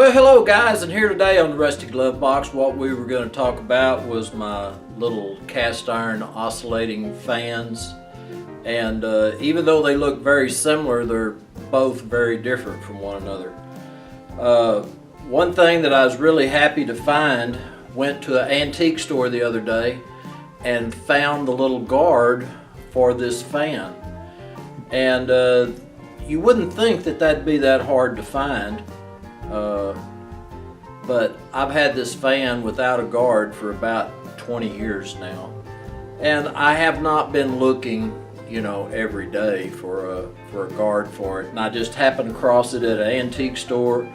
Well, hello guys, and here today on the Rusty Glovebox, what we were going to talk about was my little cast iron oscillating fans. And even though they look very similar, they're both very different from one another. One thing that I was really happy to find, went to an antique store the other day and found the little guard for this fan. And you wouldn't think that that'd be that hard to find. But I've had this fan without a guard for about 20 years now, and I have not been looking, every day for a guard for it. And I just happened across it at an antique store,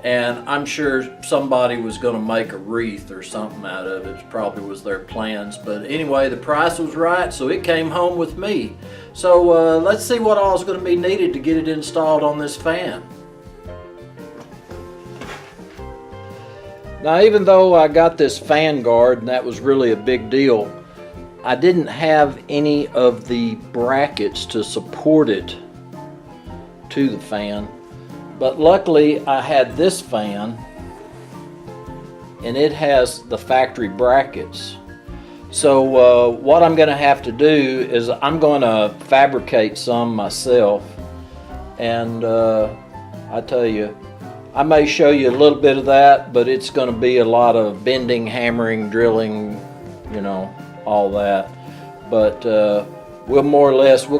and I'm sure somebody was going to make a wreath or something out of it. It probably was their plans, but anyway, the price was right, so it came home with me. So let's see what all is going to be needed to get it installed on this fan. Now, even though I got this fan guard, and that was really a big deal, I didn't have any of the brackets to support it to the fan. But luckily, I had this fan, and it has the factory brackets. So what I'm going to have to do is I'm going to fabricate some myself, and I tell you, I may show you a little bit of that, but it's going to be a lot of bending, hammering, drilling, all that. But we'll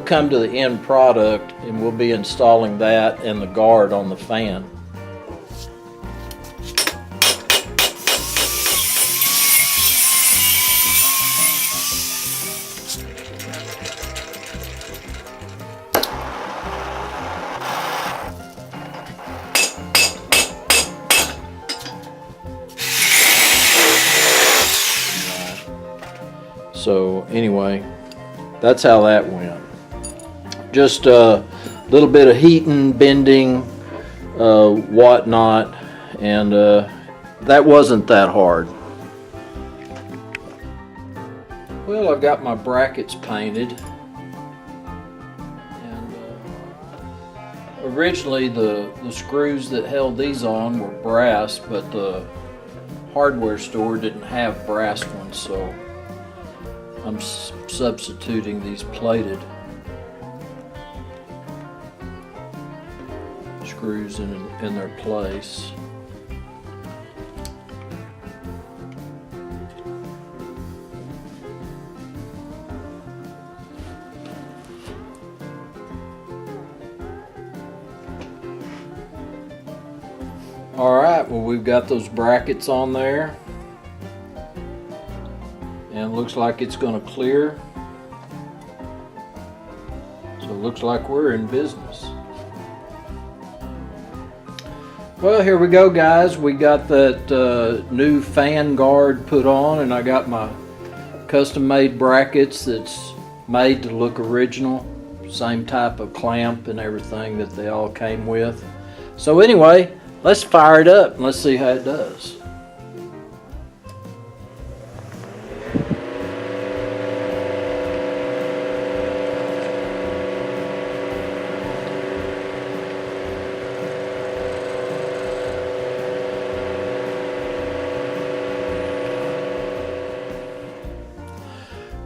come to the end product, and we'll be installing that and the guard on the fan. So anyway, that's how that went. Just a little bit of heating, bending, whatnot, and that wasn't that hard. Well, I've got my brackets painted, and originally the screws that held these on were brass, but the hardware store didn't have brass ones, so I'm substituting these plated screws in their place. Alright, well, we've got those brackets on there. And it looks like it's going to clear. So it looks like we're in business. Well, here we go, guys. We got that new fan guard put on, and I got my custom made brackets that's made to look original. Same type of clamp and everything that they all came with. So anyway, let's fire it up and let's see how it does.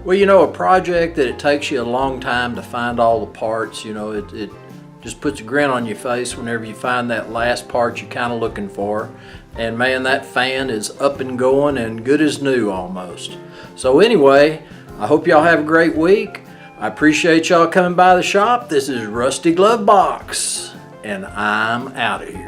Well, a project that it takes you a long time to find all the parts, it just puts a grin on your face whenever you find that last part you're kind of looking for. And man, that fan is up and going and good as new almost. So anyway, I hope y'all have a great week. I appreciate y'all coming by the shop. This is Rusty Glovebox, and I'm out of here.